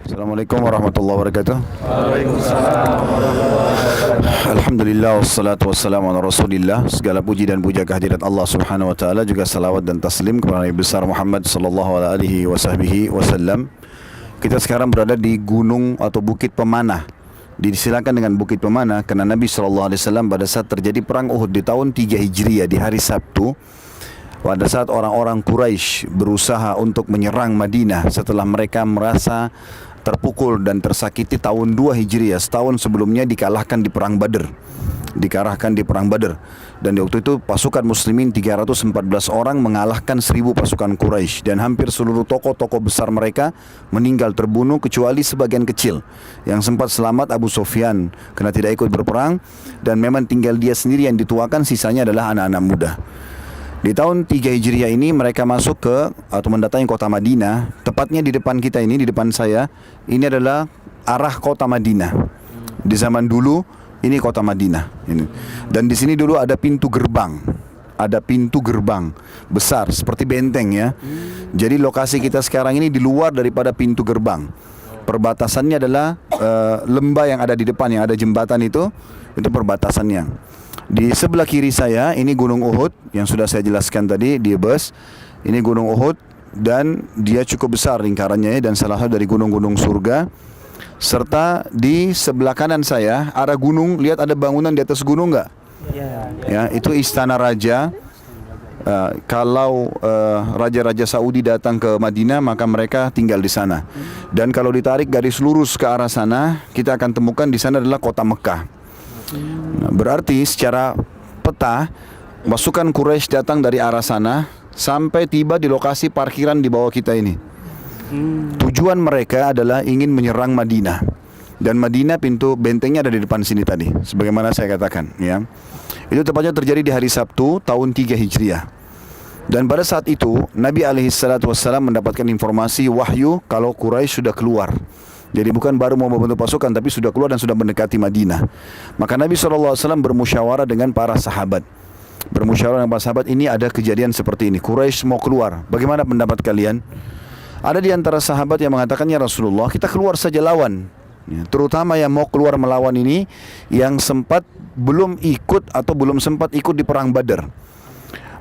Assalamualaikum warahmatullahi wabarakatuh. Waalaikumsalam. Alhamdulillah wassalatu wassalamu ala Rasulillah. Segala puji dan puja kehadirat Allah Subhanahu wa taala, juga salawat dan taslim kepada Nabi besar Muhammad sallallahu alaihi wasallam. Kita sekarang berada di gunung atau Bukit Pemanah. Disilakan dengan Bukit Pemanah karena Nabi sallallahu alaihi wasallam pada saat terjadi perang Uhud di tahun 3 Hijriah di hari Sabtu, pada saat orang-orang Quraisy berusaha untuk menyerang Madinah setelah mereka merasa terpukul dan tersakiti tahun 2 Hijriah, setahun sebelumnya dikalahkan di perang Badr. Dan di waktu itu pasukan muslimin 314 orang mengalahkan 1000 pasukan Quraisy, dan hampir seluruh tokoh-tokoh besar mereka meninggal terbunuh kecuali sebagian kecil. Yang sempat selamat Abu Sufyan karena tidak ikut berperang, dan memang tinggal dia sendiri yang dituakan, sisanya adalah anak-anak muda. Di tahun 3 Hijriah ini mereka masuk ke atau mendatangi kota Madinah. Tepatnya di depan kita ini, di depan saya, ini adalah arah kota Madinah. Di zaman dulu ini kota Madinah ini. Dan di sini dulu ada pintu gerbang. Ada pintu gerbang besar seperti benteng ya. Jadi lokasi kita sekarang ini di luar daripada pintu gerbang. Perbatasannya adalah lembah yang ada di depan, yang ada jembatan itu perbatasannya. Di sebelah kiri saya ini Gunung Uhud yang sudah saya jelaskan tadi di bus. Ini Gunung Uhud dan dia cukup besar lingkarannya ya, dan salah satu dari gunung-gunung surga. Serta di sebelah kanan saya arah gunung, lihat ada bangunan di atas gunung enggak? Ya, itu istana raja. Kalau raja-raja Saudi datang ke Madinah, maka mereka tinggal di sana. Dan kalau ditarik garis lurus ke arah sana, kita akan temukan di sana adalah kota Mekah. Nah, berarti secara peta pasukan Quraisy datang dari arah sana sampai tiba di lokasi parkiran di bawah kita ini. Tujuan mereka adalah ingin menyerang Madinah. Dan Madinah pintu bentengnya ada di depan sini tadi, sebagaimana saya katakan ya. Itu tepatnya terjadi di hari Sabtu tahun 3 Hijriah. Dan pada saat itu Nabi alaihissalatu wassalam mendapatkan informasi wahyu kalau Quraisy sudah keluar. Jadi bukan baru mau membentuk pasukan, tapi sudah keluar dan sudah mendekati Madinah. Maka Nabi SAW bermusyawarah dengan para sahabat. Ini ada kejadian seperti ini, Quraisy mau keluar, bagaimana pendapat kalian? Ada di antara sahabat yang mengatakannya, Rasulullah, kita keluar saja lawan ya, terutama yang mau keluar melawan ini, yang belum sempat ikut di perang Badar.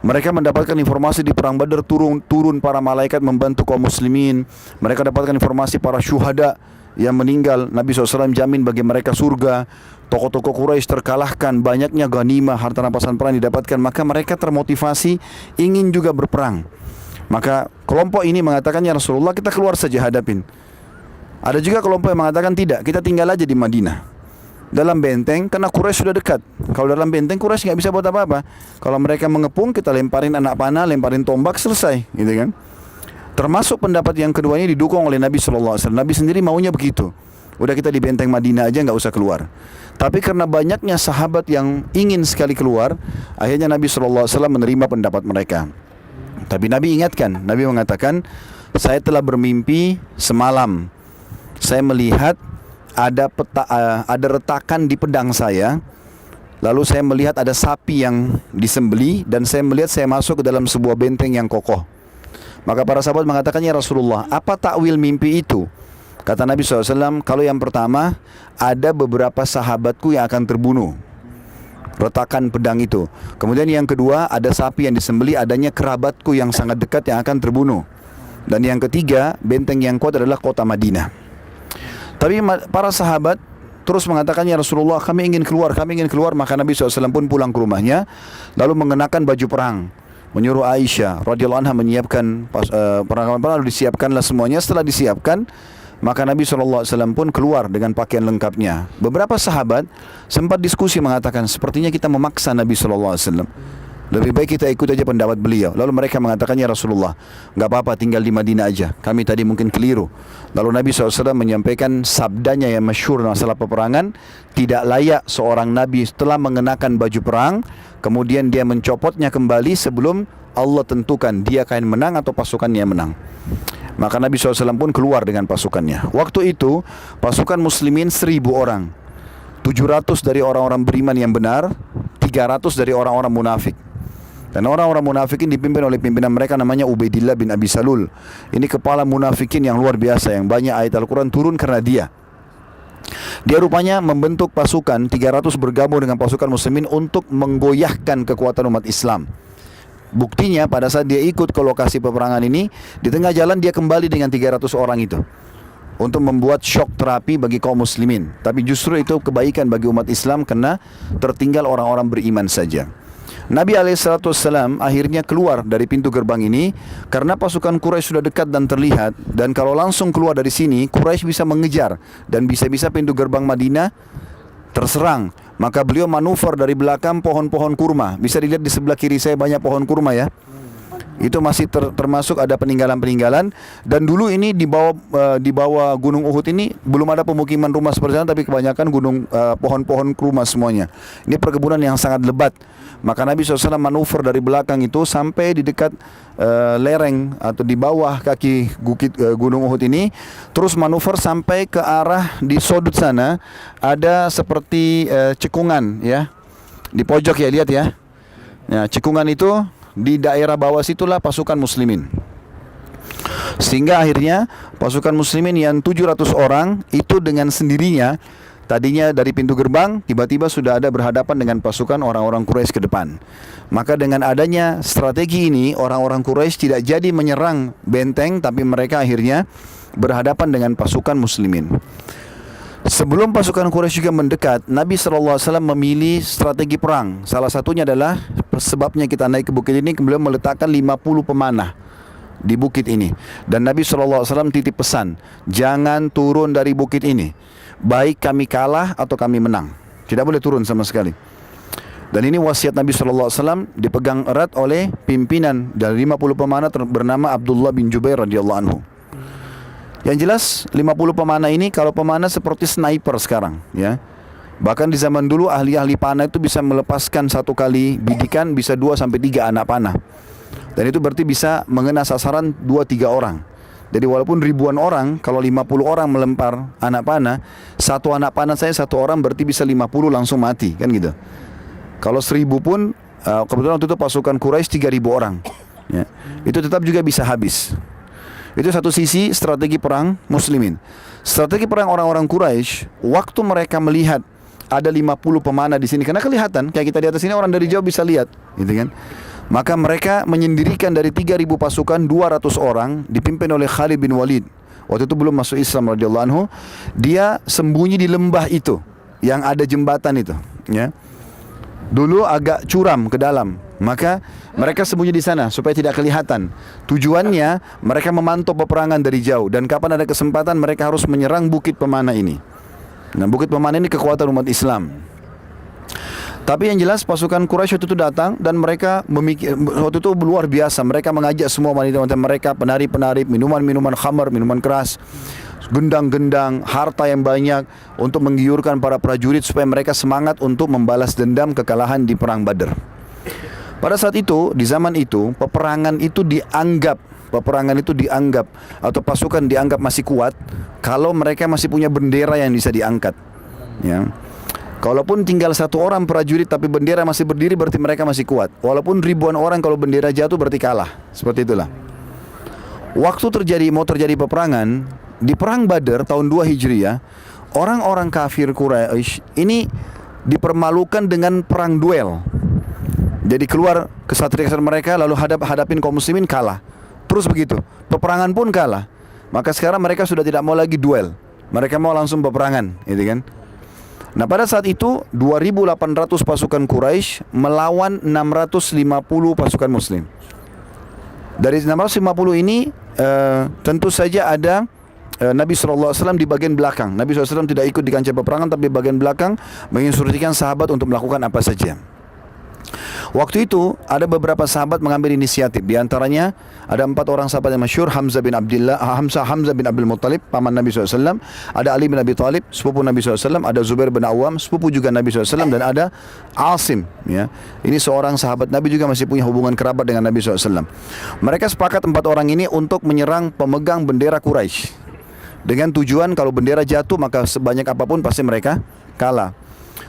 Mereka mendapatkan informasi di perang Badar turun para malaikat membantu kaum muslimin. Mereka dapatkan informasi para syuhada yang meninggal, Nabi SAW jamin bagi mereka surga. Tokoh-tokoh Quraisy terkalahkan, banyaknya ghanimah, harta rampasan perang didapatkan. Maka mereka termotivasi ingin juga berperang. Maka kelompok ini mengatakannya, Rasulullah, kita keluar saja hadapin. Ada juga kelompok yang mengatakan tidak, kita tinggal aja di Madinah dalam benteng, karena Quraisy sudah dekat. Kalau dalam benteng Quraisy nggak bisa buat apa-apa. Kalau mereka mengepung, kita lemparin anak panah, lemparin tombak, selesai, gitu kan? Termasuk pendapat yang keduanya didukung oleh Nabi SAW. Nabi sendiri maunya begitu. Udah kita di benteng Madinah aja, nggak usah keluar. Tapi karena banyaknya sahabat yang ingin sekali keluar, akhirnya Nabi SAW menerima pendapat mereka. Tapi Nabi ingatkan, Nabi mengatakan, saya telah bermimpi semalam. Saya melihat ada retakan di pedang saya. Lalu saya melihat ada sapi yang disembeli, dan saya melihat saya masuk ke dalam sebuah benteng yang kokoh. Maka para sahabat mengatakan, ya Rasulullah, apa takwil mimpi itu? Kata Nabi SAW, kalau yang pertama, ada beberapa sahabatku yang akan terbunuh, retakan pedang itu. Kemudian yang kedua, ada sapi yang disembeli, adanya kerabatku yang sangat dekat yang akan terbunuh. Dan yang ketiga, benteng yang kuat adalah kota Madinah. Tapi para sahabat terus mengatakan, ya Rasulullah, kami ingin keluar. Maka Nabi SAW pun pulang ke rumahnya, lalu mengenakan baju perang, menyuruh Aisyah radhiyallahu anha menyiapkan perangkat perang, lalu disiapkanlah semuanya. Setelah disiapkan, maka Nabi SAW pun keluar dengan pakaian lengkapnya. Beberapa sahabat sempat diskusi mengatakan, sepertinya kita memaksa Nabi SAW. Lebih baik kita ikut aja pendapat beliau. Lalu mereka mengatakan, ya Rasulullah, enggak apa-apa, tinggal di Madinah aja, kami tadi mungkin keliru. Lalu Nabi SAW menyampaikan sabdanya yang masyhur masalah peperangan, tidak layak seorang Nabi setelah mengenakan baju perang kemudian dia mencopotnya kembali sebelum Allah tentukan dia akan menang atau pasukannya menang. Maka Nabi SAW pun keluar dengan pasukannya. Waktu itu pasukan muslimin 1000 orang, 700 dari orang-orang beriman yang benar, 300 dari orang-orang munafik. Dan orang-orang munafikin dipimpin oleh pimpinan mereka namanya Ubaidillah bin Abi Salul. Ini kepala munafikin yang luar biasa, yang banyak ayat Al-Quran turun karena dia. Dia rupanya membentuk pasukan 300 bergabung dengan pasukan muslimin untuk menggoyahkan kekuatan umat Islam. Buktinya pada saat dia ikut ke lokasi peperangan ini, di tengah jalan dia kembali dengan 300 orang itu untuk membuat shock terapi bagi kaum muslimin. Tapi justru itu kebaikan bagi umat Islam karena tertinggal orang-orang beriman saja. Nabi SAW akhirnya keluar dari pintu gerbang ini karena pasukan Quraisy sudah dekat dan terlihat. Dan kalau langsung keluar dari sini, Quraisy bisa mengejar dan bisa-bisa pintu gerbang Madinah terserang. Maka beliau manuver dari belakang pohon-pohon kurma. Bisa dilihat di sebelah kiri saya banyak pohon kurma ya. Itu masih termasuk ada peninggalan-peninggalan. Dan dulu ini di bawah Gunung Uhud ini belum ada pemukiman rumah seperti itu, tapi kebanyakan pohon-pohon kurma semuanya. Ini perkebunan yang sangat lebat. Maka Nabi SAW manuver dari belakang itu sampai di dekat lereng atau di bawah kaki bukit Gunung Uhud ini. Terus manuver sampai ke arah di sudut sana ada seperti cekungan ya. Di pojok ya, lihat ya. Nah, cekungan itu di daerah bawah situlah pasukan muslimin. Sehingga akhirnya pasukan muslimin yang 700 orang itu dengan sendirinya, tadinya dari pintu gerbang, tiba-tiba sudah ada berhadapan dengan pasukan orang-orang Quraisy ke depan. Maka dengan adanya strategi ini, orang-orang Quraisy tidak jadi menyerang benteng, tapi mereka akhirnya berhadapan dengan pasukan muslimin. Sebelum pasukan Quraisy juga mendekat, Nabi SAW memilih strategi perang. Salah satunya adalah sebabnya kita naik ke bukit ini, beliau meletakkan 50 pemanah di bukit ini. Dan Nabi SAW titip pesan, jangan turun dari bukit ini, baik kami kalah atau kami menang. Tidak boleh turun sama sekali. Dan ini wasiat Nabi SAW dipegang erat oleh pimpinan dari 50 pemanah bernama Abdullah bin Jubair radhiyallahu anhu. Yang jelas 50 pemanah ini kalau pemanah seperti sniper sekarang ya. Bahkan di zaman dulu ahli-ahli panah itu bisa melepaskan satu kali bidikan bisa 2 sampai 3 anak panah. Dan itu berarti bisa mengena sasaran 2-3 orang. Jadi walaupun ribuan orang, kalau 50 orang melempar anak panah, satu anak panah saya satu orang berarti bisa 50 langsung mati kan gitu. Kalau 1000 pun kebetulan waktu itu pasukan Quraisy 3000 orang ya. Itu tetap juga bisa habis. Itu satu sisi strategi perang muslimin. Strategi perang orang-orang Quraisy, waktu mereka melihat ada 50 pemanah di sini, karena kelihatan kayak kita di atas sini orang dari jauh bisa lihat, gitu kan? Maka mereka menyendirikan dari 3000 pasukan 200 orang dipimpin oleh Khalid bin Walid. Waktu itu belum masuk Islam radhiyallahu anhu. Dia sembunyi di lembah itu yang ada jembatan itu, ya. Dulu agak curam ke dalam. Maka mereka sembunyi di sana supaya tidak kelihatan. Tujuannya mereka memantau peperangan dari jauh, dan kapan ada kesempatan mereka harus menyerang bukit pemanah ini. Nah, bukit pemanah ini kekuatan umat Islam. Tapi yang jelas pasukan Quraisy itu datang dan mereka waktu itu luar biasa. Mereka mengajak semua wanita-wanita mereka, penari-penari, minuman-minuman khamar, minuman keras, gendang-gendang, harta yang banyak untuk menggiurkan para prajurit supaya mereka semangat untuk membalas dendam kekalahan di perang Badar. Pada saat itu, di zaman itu, peperangan itu dianggap atau pasukan dianggap masih kuat kalau mereka masih punya bendera yang bisa diangkat. Ya. Kalaupun tinggal satu orang prajurit tapi bendera masih berdiri, berarti mereka masih kuat. Walaupun ribuan orang kalau bendera jatuh berarti kalah. Seperti itulah. Waktu mau terjadi peperangan di perang Badar tahun 2 Hijriah, orang-orang kafir Quraisy ini dipermalukan dengan perang duel. Jadi keluar kesatria mereka lalu hadapin kaum muslimin, kalah. Terus begitu, peperangan pun kalah. Maka sekarang mereka sudah tidak mau lagi duel. Mereka mau langsung peperangan, gitu kan? Nah, pada saat itu 2.800 pasukan Quraisy melawan 650 pasukan muslim. Dari 650 ini tentu saja ada Nabi SAW di bagian belakang. Nabi SAW tidak ikut di kancah peperangan, tapi bagian belakang menginstruksikan sahabat untuk melakukan apa saja. Waktu itu ada beberapa sahabat mengambil inisiatif. Di antaranya ada 4 orang sahabat yang masyhur, Hamzah bin Abdul Muttalib, paman Nabi SAW. Ada Ali bin Abi Thalib, sepupu Nabi SAW. Ada Zubair bin Awam, sepupu juga Nabi SAW. Dan ada Asim, ya. Ini seorang sahabat Nabi juga masih punya hubungan kerabat dengan Nabi SAW. Mereka sepakat 4 orang ini untuk menyerang pemegang bendera Quraisy, dengan tujuan kalau bendera jatuh maka sebanyak apapun pasti mereka kalah.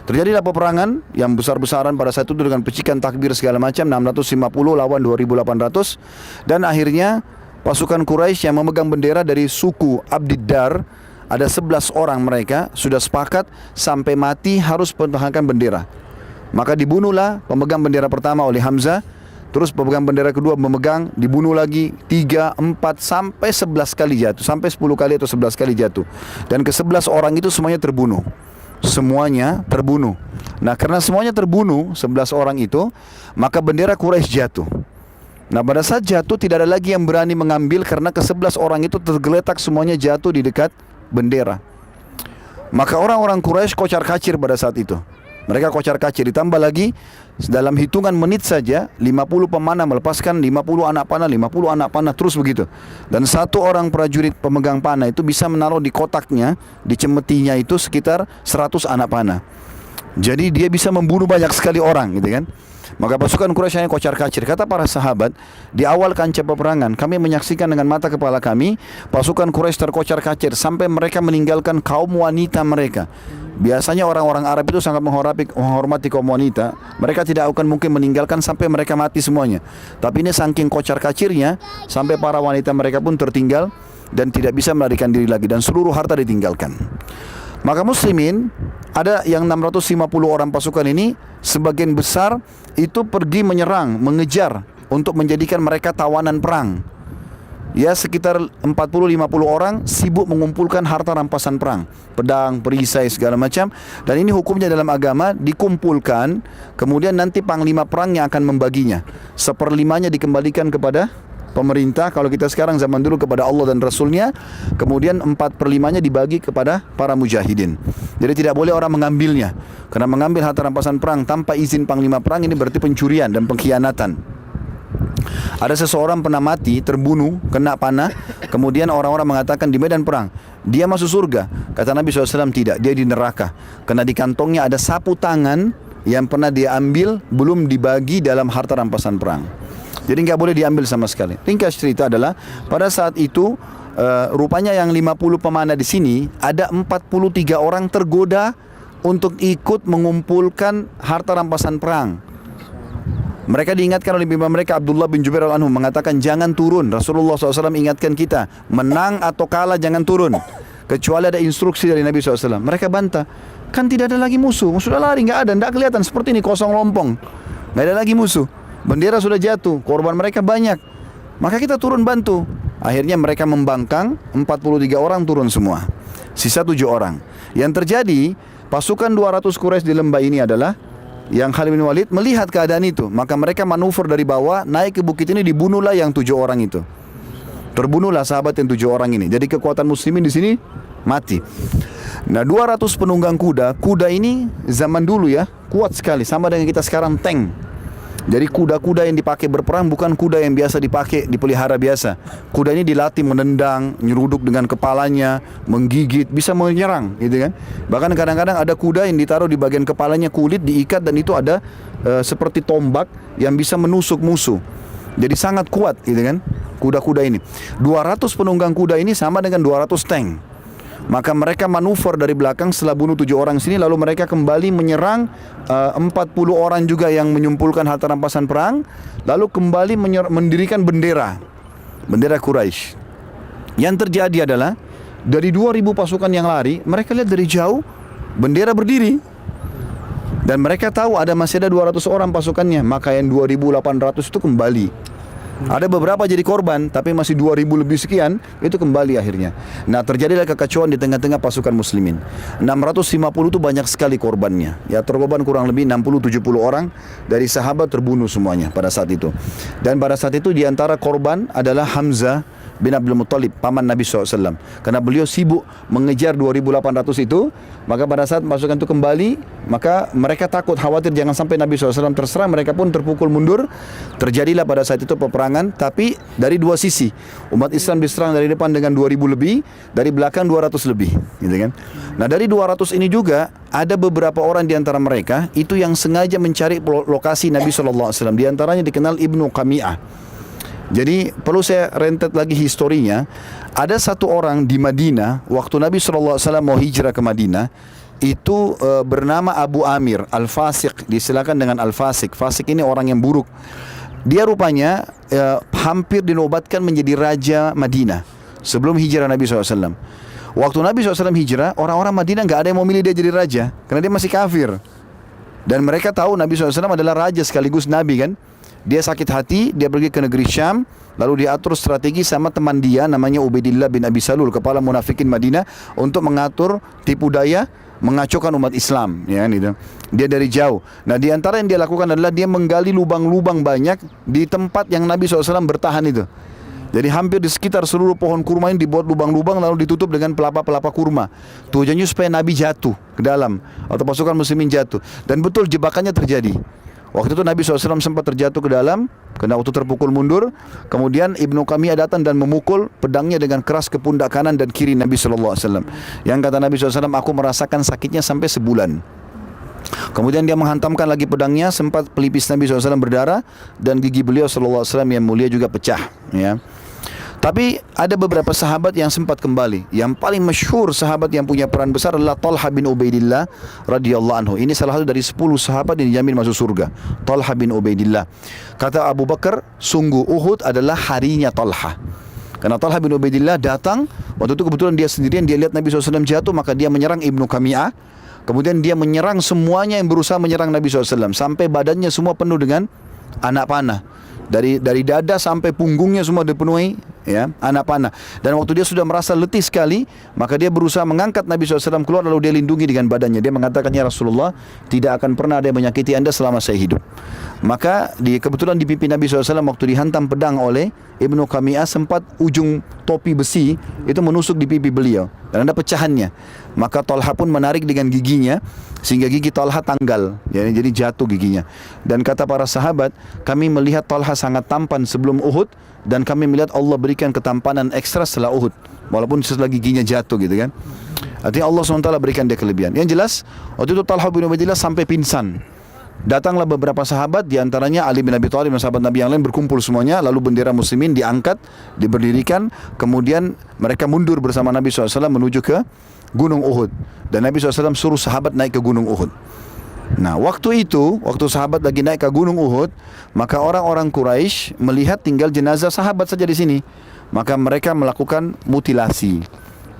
Terjadilah peperangan yang besar-besaran pada saat itu dengan pecikan takbir segala macam, 650 lawan 2.800. Dan akhirnya pasukan Quraisy yang memegang bendera dari suku Abdiddar, ada 11 orang mereka sudah sepakat sampai mati harus mempertahankan bendera. Maka dibunuhlah pemegang bendera pertama oleh Hamzah. Terus pemegang bendera kedua memegang, dibunuh lagi 3, 4 sampai 11 kali jatuh, sampai 10 kali atau 11 kali jatuh. Dan ke-11 orang itu semuanya terbunuh. Semuanya terbunuh. Nah, karena semuanya terbunuh 11 orang itu, maka bendera Quraisy jatuh. Nah, pada saat jatuh tidak ada lagi yang berani mengambil karena ke-11 orang itu tergeletak semuanya jatuh di dekat bendera. Maka orang-orang Quraisy kocar-kacir pada saat itu. Mereka kocar-kacir, ditambah lagi dalam hitungan menit saja 50 pemanah melepaskan 50 anak panah, 50 anak panah, terus begitu. Dan satu orang prajurit pemegang panah itu bisa menaruh di kotaknya, di cemetinya itu sekitar 100 anak panah. Jadi dia bisa membunuh banyak sekali orang, gitu kan. Maka pasukan Quraisy hanya kocar-kacir. Kata para sahabat, di awal kancah peperangan kami menyaksikan dengan mata kepala kami pasukan Quraisy terkocar-kacir sampai mereka meninggalkan kaum wanita mereka. Biasanya orang-orang Arab itu sangat menghormati kaum wanita. Mereka tidak akan mungkin meninggalkan sampai mereka mati semuanya. Tapi ini saking kocar-kacirnya sampai para wanita mereka pun tertinggal dan tidak bisa melarikan diri lagi, dan seluruh harta ditinggalkan. Maka muslimin, ada yang 650 orang pasukan ini, sebagian besar itu pergi menyerang, mengejar untuk menjadikan mereka tawanan perang. Ya, sekitar 40-50 orang sibuk mengumpulkan harta rampasan perang, pedang, perisai, segala macam. Dan ini hukumnya dalam agama, dikumpulkan, kemudian nanti panglima perang yang akan membaginya. 1/5 dikembalikan kepada pemerintah, kalau kita sekarang zaman dulu kepada Allah dan Rasulnya. Kemudian 4/5 dibagi kepada para mujahidin. Jadi tidak boleh orang mengambilnya, karena mengambil harta rampasan perang tanpa izin panglima perang ini berarti pencurian dan pengkhianatan. Ada seseorang pernah mati, terbunuh, kena panah. Kemudian orang-orang mengatakan di medan perang dia masuk surga. Kata Nabi SAW, tidak, dia di neraka. Karena di kantongnya ada sapu tangan yang pernah dia ambil, belum dibagi dalam harta rampasan perang. Jadi nggak boleh diambil sama sekali. Ringkas cerita adalah pada saat itu rupanya yang 50 pemanah di sini ada 43 orang tergoda untuk ikut mengumpulkan harta rampasan perang. Mereka diingatkan oleh imam mereka Abdullah bin Jubair al-Anhum, mengatakan jangan turun. Rasulullah SAW ingatkan kita, menang atau kalah jangan turun, kecuali ada instruksi dari Nabi SAW. Mereka bantah, kan tidak ada lagi musuh, sudah lari, nggak ada, nggak kelihatan, seperti ini kosong lompong, nggak ada lagi musuh. Bendera sudah jatuh, korban mereka banyak, maka kita turun bantu. Akhirnya mereka membangkang, 43 orang turun semua, sisa 7 orang. Yang terjadi, pasukan 200 Quraisy di lembah ini adalah yang Khalid bin Walid melihat keadaan itu, maka mereka manuver dari bawah naik ke bukit ini, dibunuhlah yang 7 orang itu. Terbunuhlah sahabat yang 7 orang ini. Jadi kekuatan muslimin di sini mati. Nah, 200 penunggang kuda. Kuda ini zaman dulu ya kuat sekali, sama dengan kita sekarang tank. Jadi kuda-kuda yang dipakai berperang bukan kuda yang biasa dipakai dipelihara biasa. Kuda ini dilatih menendang, nyeruduk dengan kepalanya, menggigit, bisa menyerang, gitu kan. Bahkan kadang-kadang ada kuda yang ditaruh di bagian kepalanya kulit diikat, dan itu ada seperti tombak yang bisa menusuk musuh. Jadi sangat kuat, gitu kan, kuda-kuda ini. 200 penunggang kuda ini sama dengan 200 tank. Maka mereka manuver dari belakang setelah bunuh 7 orang sini, lalu mereka kembali menyerang 40 orang juga yang menyimpulkan harta rampasan perang, lalu kembali mendirikan bendera Quraisy. Yang terjadi adalah dari 2000 pasukan yang lari, mereka lihat dari jauh bendera berdiri, dan mereka tahu masih ada 200 orang pasukannya, maka yang 2800 itu kembali. Ada beberapa jadi korban, tapi masih 2000 lebih sekian itu kembali akhirnya. Nah, terjadilah kekacauan di tengah-tengah pasukan muslimin. 650 itu banyak sekali korbannya. Ya, terkorban kurang lebih 60-70 orang dari sahabat terbunuh semuanya pada saat itu. Dan pada saat itu di antara korban adalah Hamzah bin Abdul Muttalib, paman Nabi SAW. Karena beliau sibuk mengejar 2800 itu, maka pada saat pasukan itu kembali, maka mereka takut, khawatir jangan sampai Nabi SAW terserang, mereka pun terpukul mundur. Terjadilah pada saat itu peperangan, tapi dari dua sisi. Umat Islam diserang dari depan dengan 2000 lebih, dari belakang 200 lebih, gitu kan. Nah, dari 200 ini juga ada beberapa orang di antara mereka itu yang sengaja mencari lokasi Nabi SAW. Di antaranya dikenal Ibnu Qami'ah. Jadi perlu saya rentet lagi historinya. Ada satu orang di Madinah, waktu Nabi SAW mau hijrah ke Madinah, itu bernama Abu Amir Al-Fasiq, disilakan dengan Al-Fasiq. Fasik ini orang yang buruk. Dia rupanya hampir dinobatkan menjadi raja Madinah sebelum hijrah Nabi SAW. Waktu Nabi SAW hijrah, orang-orang Madinah nggak ada yang mau milih dia jadi raja karena dia masih kafir. Dan mereka tahu Nabi SAW adalah raja sekaligus Nabi kan. Dia sakit hati, dia pergi ke negeri Syam, lalu dia atur strategi sama teman dia namanya Ubaidillah bin Abi Salul, kepala munafikin Madinah, untuk mengatur tipu daya, mengacaukan umat Islam, ya kan gitu. Dia dari jauh. Nah, di antara yang dia lakukan adalah dia menggali lubang-lubang banyak di tempat yang Nabi SAW bertahan itu. Jadi hampir di sekitar seluruh pohon kurma ini dibuat lubang-lubang lalu ditutup dengan pelapa-pelapa kurma. Tujuannya supaya Nabi jatuh ke dalam atau pasukan muslimin jatuh. Dan betul jebakannya terjadi. Waktu itu Nabi SAW sempat terjatuh ke dalam, kena waktu terpukul mundur. Kemudian Ibnu Qami'ah datang dan memukul pedangnya dengan keras ke pundak kanan dan kiri Nabi SAW. Yang kata Nabi SAW, aku merasakan sakitnya sampai sebulan. Kemudian dia menghantamkan lagi pedangnya, sempat pelipis Nabi SAW berdarah dan gigi beliau SAW yang mulia juga pecah, ya. Tapi ada beberapa sahabat yang sempat kembali. Yang paling masyhur sahabat yang punya peran besar adalah Talha bin Ubaidillah radhiyallahu anhu. Ini salah satu dari 10 sahabat yang dijamin masuk surga. Talha bin Ubaidillah. Kata Abu Bakar, sungguh Uhud adalah harinya Talha. Karena Talha bin Ubaidillah datang, waktu itu kebetulan dia sendirian, dia lihat Nabi SAW jatuh, maka dia menyerang Ibnu Qami'ah. Kemudian dia menyerang semuanya yang berusaha menyerang Nabi SAW, sampai badannya semua penuh dengan anak panah. Dari dada sampai punggungnya semua dipenuhi, ya, anak panah. Dan waktu dia sudah merasa letih sekali, maka dia berusaha mengangkat Nabi SAW keluar, lalu dia lindungi dengan badannya. Dia mengatakan, ya Rasulullah, tidak akan pernah ada yang menyakiti anda selama saya hidup. Maka kebetulan di pipi Nabi SAW waktu dihantam pedang oleh Ibnu Qami'ah, sempat ujung topi besi itu menusuk di pipi beliau dan ada pecahannya. Maka Talha pun menarik dengan giginya sehingga gigi Talha tanggal, jadi jatuh giginya. Dan kata para sahabat, kami melihat Talha sangat tampan sebelum Uhud, dan kami melihat Allah berikan ketampanan ekstra setelah Uhud, walaupun setelah giginya jatuh gitu kan. Artinya Allah SWT berikan dia kelebihan. Yang jelas waktu itu Talha bin Ubaidillah sampai pingsan. Datanglah beberapa sahabat, diantaranya Ali bin Abi Thalib dan sahabat Nabi yang lain, berkumpul semuanya. Lalu bendera muslimin diangkat, diberdirikan. Kemudian mereka mundur bersama Nabi SAW menuju ke Gunung Uhud. Dan Nabi SAW suruh sahabat naik ke Gunung Uhud. Nah, waktu itu, waktu sahabat lagi naik ke Gunung Uhud, maka orang-orang Quraisy melihat tinggal jenazah sahabat saja di sini. Maka mereka melakukan mutilasi,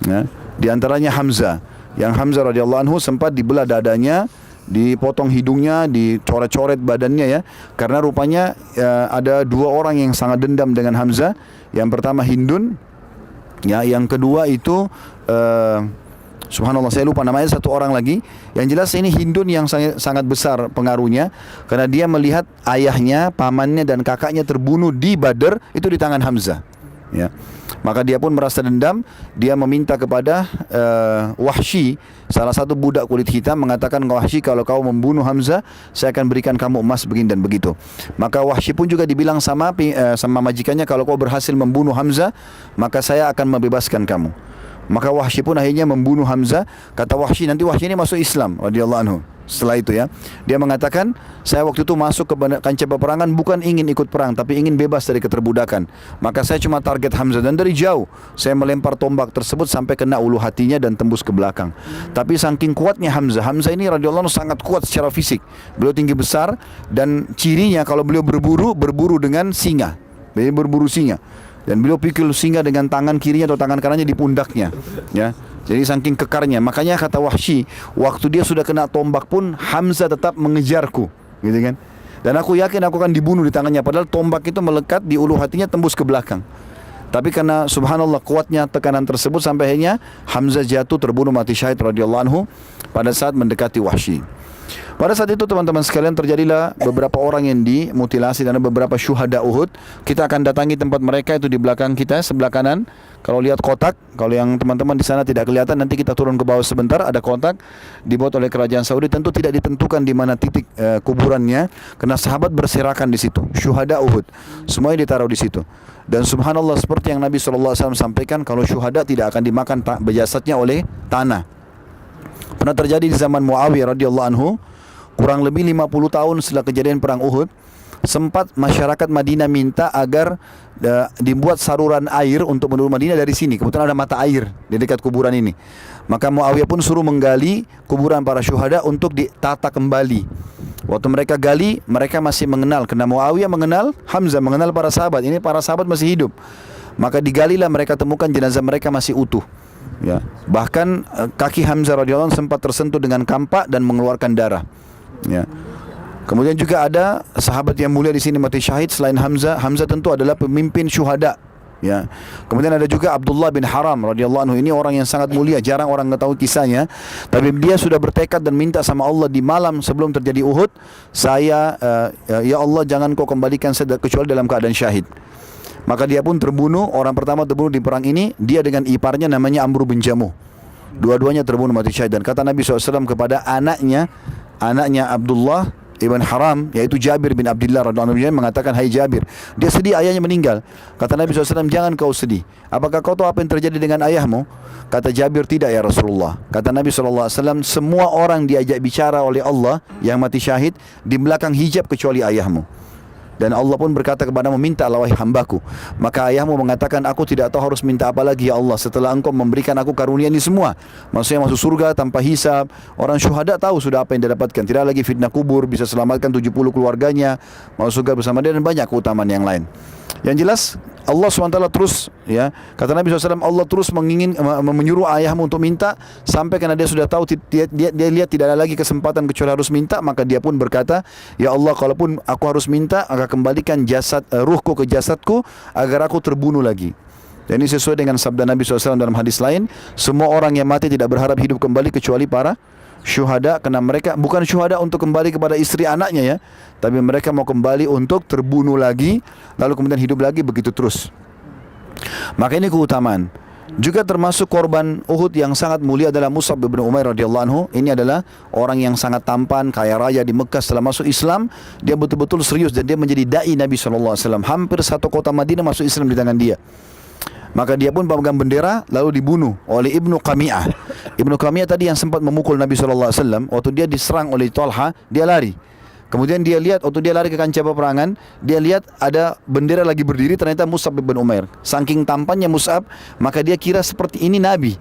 ya. Di antaranya Hamzah. Yang Hamzah radhiyallahu anhu sempat dibelah dadanya, dipotong hidungnya, dicoret-coret badannya, ya. Karena rupanya ada dua orang yang sangat dendam dengan Hamzah. Yang pertama Hindun, ya, yang kedua itu subhanallah saya lupa namanya, satu orang lagi. Yang jelas ini Hindun yang sangat besar pengaruhnya, karena dia melihat ayahnya, pamannya dan kakaknya terbunuh di Badr itu di tangan Hamzah, ya. Maka dia pun merasa dendam. Dia meminta kepada Wahsy, salah satu budak kulit hitam, mengatakan, Wahsy, kalau kau membunuh Hamzah, saya akan berikan kamu emas begini dan begitu. Maka Wahsy pun juga dibilang sama majikannya, kalau kau berhasil membunuh Hamzah, maka saya akan membebaskan kamu. Maka Wahsy pun akhirnya membunuh Hamzah. Kata Wahsy, nanti Wahsy ini masuk Islam radhiyallahu anhu. Setelah itu, ya, dia mengatakan, saya waktu itu masuk ke kancah peperangan bukan ingin ikut perang, tapi ingin bebas dari keterbudakan. Maka saya cuma target Hamzah, dan dari jauh saya melempar tombak tersebut sampai kena ulu hatinya dan tembus ke belakang. Tapi saking kuatnya Hamzah ini radhiyallahu anhu sangat kuat secara fisik. Beliau tinggi besar, dan cirinya kalau beliau berburu dengan singa. Beliau berburu singa. Dan beliau pikul singa dengan tangan kirinya atau tangan kanannya di pundaknya, ya. Jadi saking kekarnya. Makanya kata Wahsy, waktu dia sudah kena tombak pun Hamzah tetap mengejarku, gitu kan. Dan aku yakin aku akan dibunuh di tangannya, padahal tombak itu melekat di ulu hatinya, tembus ke belakang. Tapi karena subhanallah kuatnya tekanan tersebut, sampai akhirnya Hamzah jatuh terbunuh mati syahid radhiyallahu anhu pada saat mendekati Wahsy. Pada saat itu teman-teman sekalian terjadilah beberapa orang yang dimutilasi dan beberapa syuhada Uhud. Kita akan datangi tempat mereka, itu di belakang kita sebelah kanan. Kalau lihat kotak, kalau yang teman-teman di sana tidak kelihatan, nanti kita turun ke bawah sebentar, ada kotak dibuat oleh kerajaan Saudi. Tentu tidak ditentukan di mana titik kuburannya, karena sahabat berserakan di situ. Syuhada Uhud semuanya ditaruh di situ. Dan subhanallah, seperti yang Nabi SAW sampaikan, kalau syuhada tidak akan dimakan jasadnya oleh tanah. Pernah terjadi di zaman Muawiyah radhiyallahu anhu, kurang lebih 50 tahun setelah kejadian perang Uhud. sempat masyarakat Madinah minta agar dibuat saluran air untuk menuju Madinah dari sini. Kebetulan ada mata air di dekat kuburan ini. Maka Muawiyah pun suruh menggali kuburan para syuhada untuk ditata kembali. Waktu mereka gali, mereka masih mengenal, karena Muawiyah mengenal Hamzah, mengenal para sahabat. Ini para sahabat masih hidup. Maka digalilah, mereka temukan jenazah mereka masih utuh. Ya, bahkan kaki Hamzah radhiyallahu anhu sempat tersentuh dengan kampak dan mengeluarkan darah. Ya. Kemudian juga ada sahabat yang mulia di sini mati syahid selain Hamzah. Hamzah tentu adalah pemimpin syuhada. Ya. Kemudian ada juga Abdullah bin Haram radhiyallahu anhu. Ini orang yang sangat mulia, jarang orang tahu kisahnya. Tapi dia sudah bertekad dan minta sama Allah di malam sebelum terjadi Uhud, ya Allah, jangan kau kembalikan saya kecuali dalam keadaan syahid. Maka dia pun terbunuh. Orang pertama terbunuh di perang ini, dia dengan iparnya namanya Amr bin Jamuh. Dua-duanya terbunuh mati syahid. Dan kata Nabi SAW kepada anaknya Abdullah Ibn Haram, yaitu Jabir bin Abdullah radhiyallahu anhu, mengatakan, hai Jabir, dia sedih ayahnya meninggal. Kata Nabi SAW, jangan kau sedih. Apakah kau tahu apa yang terjadi dengan ayahmu? Kata Jabir, tidak ya Rasulullah. Kata Nabi SAW, semua orang diajak bicara oleh Allah yang mati syahid di belakang hijab kecuali ayahmu. Dan Allah pun berkata kepadamu, mintalah wahai hambaku. Maka ayahmu mengatakan, aku tidak tahu harus minta apa lagi ya Allah setelah engkau memberikan aku karunia ini semua. Maksudnya masuk surga tanpa hisab. Orang syuhada tahu sudah apa yang dia dapatkan. Tidak lagi fitnah kubur, bisa selamatkan 70 keluarganya, masuk surga bersama dia, dan banyak keutamaan yang lain. Yang jelas Allah SWT terus, ya, kata Nabi SAW, Allah terus menyuruh ayahmu untuk minta, sampai karena dia sudah tahu, dia lihat tidak ada lagi kesempatan kecuali harus minta. Maka dia pun berkata, ya Allah, kalaupun aku harus minta, akan kembalikan ruhku ke jasadku agar aku terbunuh lagi. Dan ini sesuai dengan sabda Nabi SAW dalam hadis lain, semua orang yang mati tidak berharap hidup kembali kecuali para syuhada, karena mereka bukan syuhada untuk kembali kepada istri anaknya, ya, tapi mereka mau kembali untuk terbunuh lagi, lalu kemudian hidup lagi, begitu terus. Maka ini keutamaan. Juga termasuk korban Uhud yang sangat mulia adalah Mus'ab bin Umair radhiyallahu anhu. Ini adalah orang yang sangat tampan, kaya raya di Mekah. Setelah masuk Islam, dia betul-betul serius dan dia menjadi dai Nabi SAW. Hampir satu kota Madinah masuk Islam di tangan dia. Maka dia pun pemegang bendera, lalu dibunuh oleh Ibnu Qami'ah. Ibnu Qami'ah tadi yang sempat memukul Nabi SAW, waktu dia diserang oleh Talha, dia lari. Kemudian dia lihat, waktu dia lari ke kancah peperangan, dia lihat ada bendera lagi berdiri, ternyata Mus'ab bin Umair. Saking tampannya Mus'ab, maka dia kira seperti ini Nabi.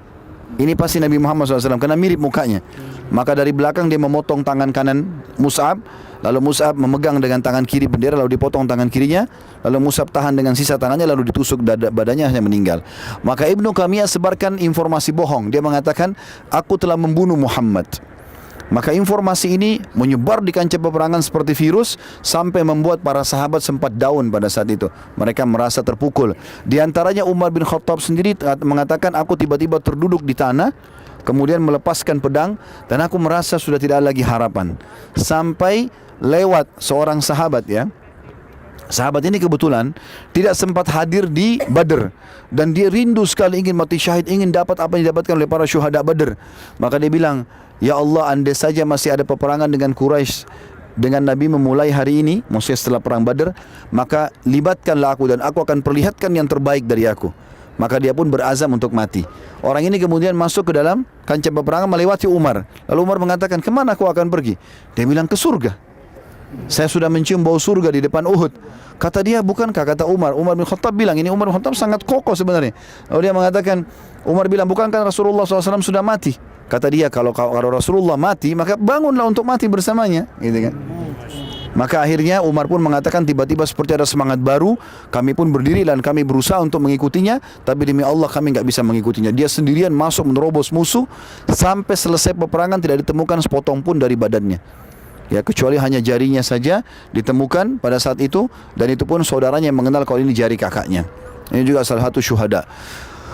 Ini pasti Nabi Muhammad SAW, karena mirip mukanya. Maka dari belakang dia memotong tangan kanan Mus'ab, lalu Mus'ab memegang dengan tangan kiri bendera, lalu dipotong tangan kirinya, lalu Mus'ab tahan dengan sisa tangannya, lalu ditusuk badannya, hanya meninggal. Maka Ibnu Qami'ah sebarkan informasi bohong. Dia mengatakan, aku telah membunuh Muhammad. Maka informasi ini menyebar di kancah peperangan seperti virus, sampai membuat para sahabat sempat down pada saat itu. Mereka merasa terpukul. Di antaranya Umar bin Khattab sendiri mengatakan, aku tiba-tiba terduduk di tanah, kemudian melepaskan pedang, dan aku merasa sudah tidak ada lagi harapan. Sampai lewat seorang sahabat, ya. Sahabat ini kebetulan tidak sempat hadir di Badr, dan dia rindu sekali ingin mati syahid, ingin dapat apa yang didapatkan oleh para syuhada Badr. Maka dia bilang, ya Allah, andai saja masih ada peperangan dengan Quraisy dengan Nabi memulai hari ini, maksudnya setelah perang Badr, maka libatkanlah aku dan aku akan perlihatkan yang terbaik dari aku. Maka dia pun berazam untuk mati. Orang ini kemudian masuk ke dalam kancah peperangan melewati Umar. Lalu Umar mengatakan, kemana aku akan pergi? Dia bilang, ke surga. Saya sudah mencium bau surga di depan Uhud. Kata dia, bukankah, kata Umar bin Khattab bilang, ini Umar bin Khattab sangat kokoh sebenarnya. Lalu dia mengatakan, Umar bilang, bukankah Rasulullah SAW sudah mati? Kata dia, kalau Rasulullah mati, maka bangunlah untuk mati bersamanya, gitu kan. Maka akhirnya Umar pun mengatakan, tiba-tiba seperti ada semangat baru, kami pun berdiri dan kami berusaha untuk mengikutinya, tapi demi Allah kami enggak bisa mengikutinya. Dia sendirian masuk menerobos musuh, sampai selesai peperangan tidak ditemukan sepotong pun dari badannya. Ya, kecuali hanya jarinya saja ditemukan pada saat itu, dan itu pun saudaranya yang mengenal kalau ini jari kakaknya. Ini juga salah satu syuhada.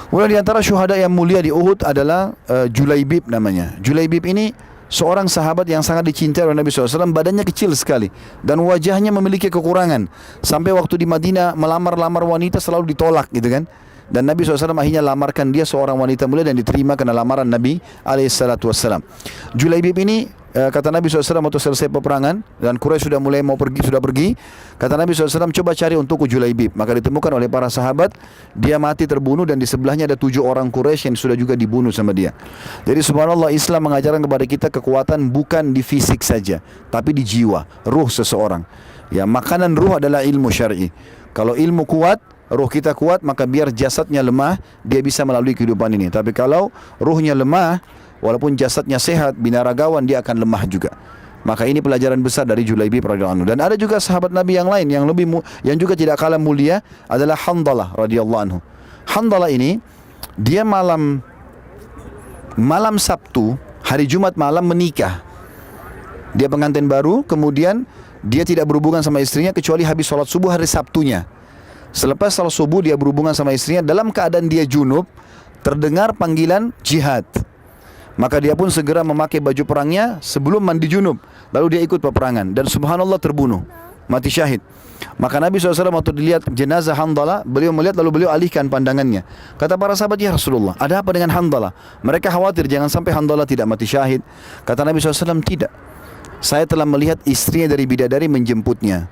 Kemudian di antara syuhada yang mulia di Uhud adalah Julaibib namanya. Julaibib ini seorang sahabat yang sangat dicintai oleh Nabi SAW. Badannya kecil sekali dan wajahnya memiliki kekurangan. Sampai waktu di Madinah melamar-lamar wanita selalu ditolak, gitu kan. Dan Nabi SAW akhirnya lamarkan dia, seorang wanita mulia, dan diterima karena lamaran Nabi SAW. Julaibib ini, kata Nabi SAW waktu selesai peperangan dan Quraisy sudah mulai mau pergi, kata Nabi SAW, coba cari untukku Julaibib. Maka ditemukan oleh para sahabat, dia mati terbunuh, dan di sebelahnya ada 7 orang Quraisy yang sudah juga dibunuh sama dia. Jadi subhanallah, Islam mengajarkan kepada kita kekuatan bukan di fisik saja, tapi di jiwa, ruh seseorang. Ya, makanan ruh adalah ilmu syar'i. Kalau ilmu kuat, ruh kita kuat, maka biar jasadnya lemah, dia bisa melalui kehidupan ini. Tapi kalau ruhnya lemah, walaupun jasadnya sehat, binaragawan, dia akan lemah juga. Maka ini pelajaran besar dari Julaibib radhiyallahu anhu. Dan ada juga sahabat Nabi yang lain yang juga tidak kalah mulia adalah Handalah radhiyallahu anhu. Handalah ini dia malam Sabtu, hari Jumat malam menikah. Dia pengantin baru, kemudian dia tidak berhubungan sama istrinya kecuali habis sholat subuh hari Sabtunya. Selepas sholat subuh dia berhubungan sama istrinya dalam keadaan dia junub, terdengar panggilan jihad. Maka dia pun segera memakai baju perangnya sebelum mandi junub. Lalu dia ikut peperangan dan subhanallah terbunuh, mati syahid. Maka Nabi SAW waktu dilihat jenazah Handalah, beliau melihat lalu beliau alihkan pandangannya. Kata para sahabat, ya Rasulullah, ada apa dengan Handalah? Mereka khawatir jangan sampai Handalah tidak mati syahid. Kata Nabi SAW, tidak. Saya telah melihat istrinya dari bidadari menjemputnya.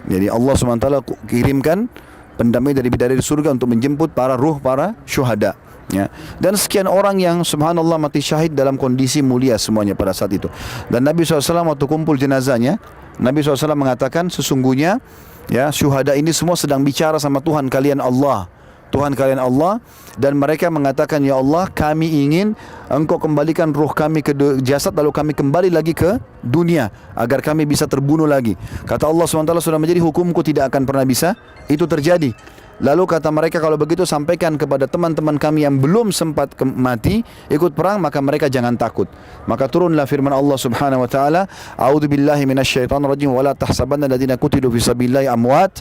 Jadi Allah SWT kirimkan pendamping dari bidadari surga untuk menjemput para ruh, para syuhada. Ya. Dan sekian orang yang subhanallah mati syahid dalam kondisi mulia semuanya pada saat itu. Dan Nabi SAW waktu kumpul jenazahnya, Nabi SAW mengatakan sesungguhnya ya syuhada ini semua sedang bicara sama Tuhan kalian Allah. Tuhan kalian Allah, dan mereka mengatakan, ya Allah, kami ingin Engkau kembalikan ruh kami ke jasad, lalu kami kembali lagi ke dunia agar kami bisa terbunuh lagi. Kata Allah SWT, sudah menjadi hukumku, tidak akan pernah bisa itu terjadi. Lalu kata mereka, kalau begitu sampaikan kepada teman-teman kami yang belum sempat mati ikut perang, maka mereka jangan takut. Maka turunlah firman Allah Subhanahu wa taala, a'udzubillahi minasyaitonir rajim, wala tahsabanna alladziina qutilu fi sabilillahi amwat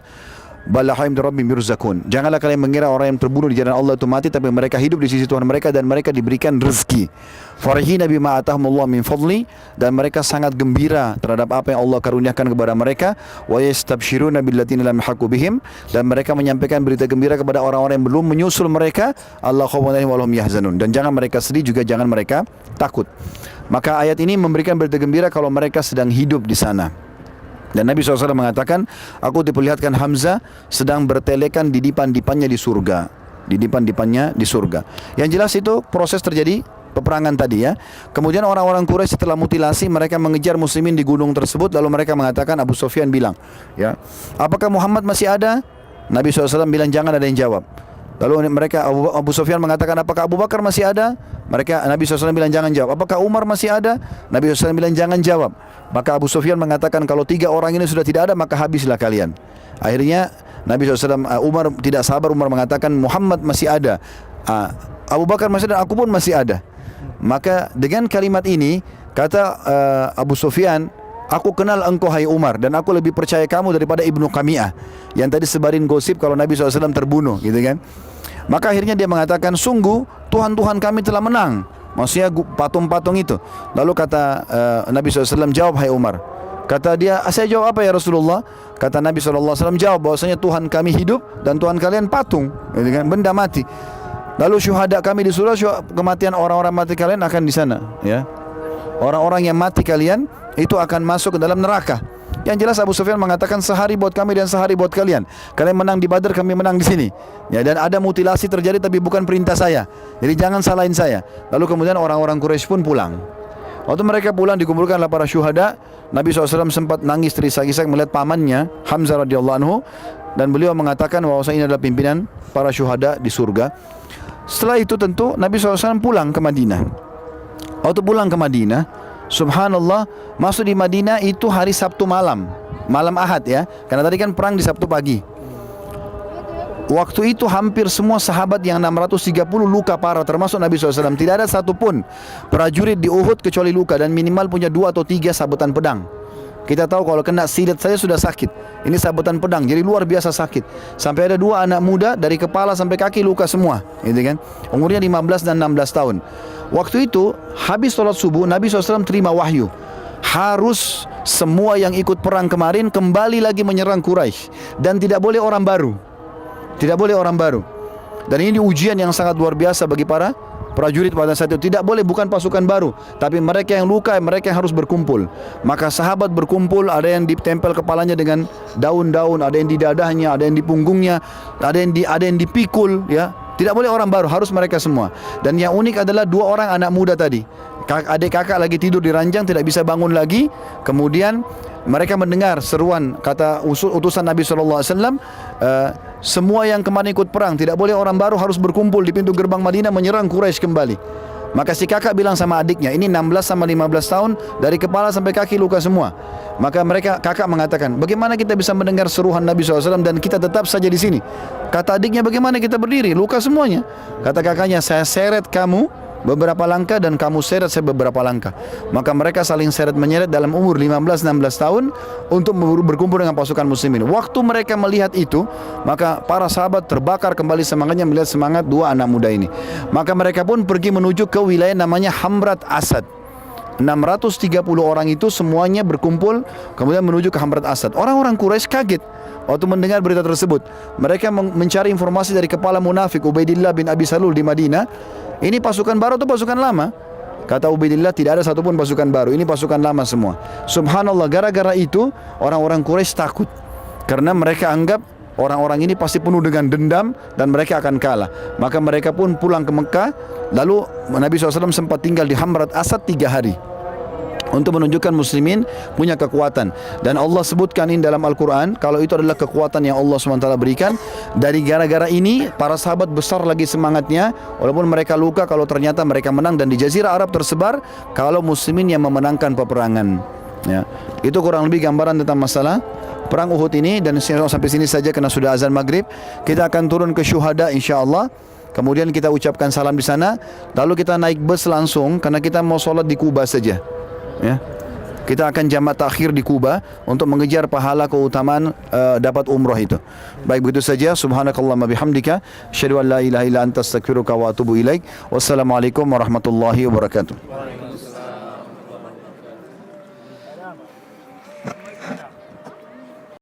bal ahya'un 'inda rabbihim yurzaqun. Janganlah kalian mengira orang yang terbunuh di jalan Allah itu mati, tapi mereka hidup di sisi Tuhan mereka dan mereka diberikan rezeki. Farihina bima atahumullah min fadli, dan mereka sangat gembira terhadap apa yang Allah karuniakan kepada mereka. Wa yastabshiruna billadziina lam yalhaqu bihim, dan mereka menyampaikan berita gembira kepada orang-orang yang belum menyusul mereka. Allah khaufun 'alaihim wa lahum yahzanun, dan jangan mereka sedih juga jangan mereka takut. Maka ayat ini memberikan berita gembira kalau mereka sedang hidup di sana. Dan Nabi SAW mengatakan, aku diperlihatkan Hamzah sedang bertelekan di dipan-dipannya di surga. Di dipan-dipannya di surga. Yang jelas itu proses terjadi peperangan tadi ya. Kemudian orang-orang Quraisy setelah mutilasi, mereka mengejar muslimin di gunung tersebut. Lalu mereka mengatakan, Abu Sufyan bilang, ya, apakah Muhammad masih ada? Nabi SAW bilang, jangan ada yang jawab. Lalu mereka, Abu Sufyan mengatakan, apakah Abu Bakar masih ada? Nabi SAW bilang, jangan jawab. Apakah Umar masih ada? Nabi SAW bilang, jangan jawab. Maka Abu Sufyan mengatakan, kalau 3 orang ini sudah tidak ada, maka habislah kalian. Akhirnya Nabi SAW, Umar tidak sabar, Umar mengatakan, Muhammad masih ada, Abu Bakar masih ada, aku pun masih ada. Maka dengan kalimat ini, kata Abu Sufyan, aku kenal engkau hai Umar, dan aku lebih percaya kamu daripada Ibnu Qami'ah yang tadi sebarin gosip kalau Nabi SAW terbunuh, gitu kan. Maka akhirnya dia mengatakan, sungguh Tuhan-Tuhan kami telah menang. Maksudnya patung-patung itu. Lalu kata Nabi SAW, jawab hai Umar. Kata dia, saya jawab apa ya Rasulullah? Kata Nabi SAW, jawab bahwasanya Tuhan kami hidup dan Tuhan kalian patung, gitu kan, benda mati. Lalu syuhada kami di surga, kematian orang-orang mati kalian akan di sana, ya. Orang-orang yang mati kalian itu akan masuk ke dalam neraka. Yang jelas Abu Sufyan mengatakan, sehari buat kami dan sehari buat kalian. Kalian menang di Badar, kami menang di sini. Ya, dan ada mutilasi terjadi tapi bukan perintah saya. Jadi jangan salahin saya. Lalu kemudian orang-orang Quraisy pun pulang. Waktu mereka pulang, dikumpulkanlah para syuhada. Nabi SAW sempat nangis terisak-isak melihat pamannya Hamzah radhiyallahu anhu, dan beliau mengatakan bahwa ini adalah pimpinan para syuhada di surga. Setelah itu tentu Nabi SAW pulang ke Madinah. Waktu pulang ke Madinah, subhanallah, masuk di Madinah itu hari Sabtu malam, malam Ahad ya, karena tadi kan perang di Sabtu pagi. Waktu itu hampir semua sahabat yang 630 luka parah, termasuk Nabi SAW. Tidak ada satupun prajurit di Uhud kecuali luka, dan minimal punya 2 atau 3 sabetan pedang. Kita tahu kalau kena silet saja sudah sakit. Ini sabetan pedang, jadi luar biasa sakit. Sampai ada 2 anak muda dari kepala sampai kaki luka semua, gitu kan. Umurnya 15 dan 16 tahun. Waktu itu habis sholat subuh, Nabi SAW terima wahyu, harus semua yang ikut perang kemarin kembali lagi menyerang Quraisy, dan tidak boleh orang baru. Tidak boleh orang baru. Dan ini ujian yang sangat luar biasa bagi para prajurit pada saat itu. Tidak boleh bukan pasukan baru, tapi mereka yang luka, mereka yang harus berkumpul. Maka sahabat berkumpul, ada yang ditempel kepalanya dengan daun-daun, ada yang di dadahnya, ada yang di punggungnya, ada yang dipikul, ya. Tidak boleh orang baru, harus mereka semua. Dan yang unik adalah 2 orang anak muda tadi. Adik kakak lagi tidur di ranjang, tidak bisa bangun lagi. Kemudian mereka mendengar seruan kata utusan Nabi SAW, semua yang kemarin ikut perang, tidak boleh orang baru, harus berkumpul di pintu gerbang Madinah menyerang Quraisy kembali. Maka si kakak bilang sama adiknya, ini 16 sama 15 tahun, dari kepala sampai kaki luka semua. Maka kakak mengatakan, bagaimana kita bisa mendengar seruan Nabi SAW dan kita tetap saja di sini? Kata adiknya, bagaimana kita berdiri? Luka semuanya. Kata kakaknya, saya seret kamu beberapa langkah dan kamu seret saya beberapa langkah. Maka mereka saling seret menyeret dalam umur 15-16 tahun untuk berkumpul dengan pasukan muslimin. Waktu mereka melihat itu, maka para sahabat terbakar kembali semangatnya melihat semangat dua anak muda ini. Maka mereka pun pergi menuju ke wilayah namanya Hamrat Asad. 630 orang itu semuanya berkumpul kemudian menuju ke Hamrat Asad. Orang-orang Quraisy kaget waktu mendengar berita tersebut. Mereka mencari informasi dari kepala munafik Ubaidillah bin Abi Salul di Madinah. Ini pasukan baru atau pasukan lama? Kata Ubaidillah, tidak ada satupun pasukan baru, ini pasukan lama semua. Subhanallah, gara-gara itu orang-orang Quraisy takut, karena mereka anggap orang-orang ini pasti penuh dengan dendam dan mereka akan kalah. Maka mereka pun pulang ke Mekah. Lalu Nabi SAW sempat tinggal di Hamrat Asad 3 hari untuk menunjukkan muslimin punya kekuatan. Dan Allah sebutkan ini dalam Al-Quran, kalau itu adalah kekuatan yang Allah SWT berikan. Dari gara-gara ini para sahabat besar lagi semangatnya, walaupun mereka luka, kalau ternyata mereka menang. Dan di Jazirah Arab tersebar kalau muslimin yang memenangkan peperangan, ya. Itu kurang lebih gambaran tentang masalah perang Uhud ini. Dan sampai sini saja karena sudah azan maghrib. Kita akan turun ke Syuhada insyaAllah. Kemudian kita ucapkan salam di sana, lalu kita naik bus langsung karena kita mau sholat di Kuba saja, ya. Kita akan jamak takhir di Kuba untuk mengejar pahala keutamaan dapat umrah itu. Baik, begitu saja. Subhanakallahumma bihamdika, asyhadu an la ilaha illa anta astaghfiruka wa atubu ilaik. Wassalamualaikum warahmatullahi wabarakatuh.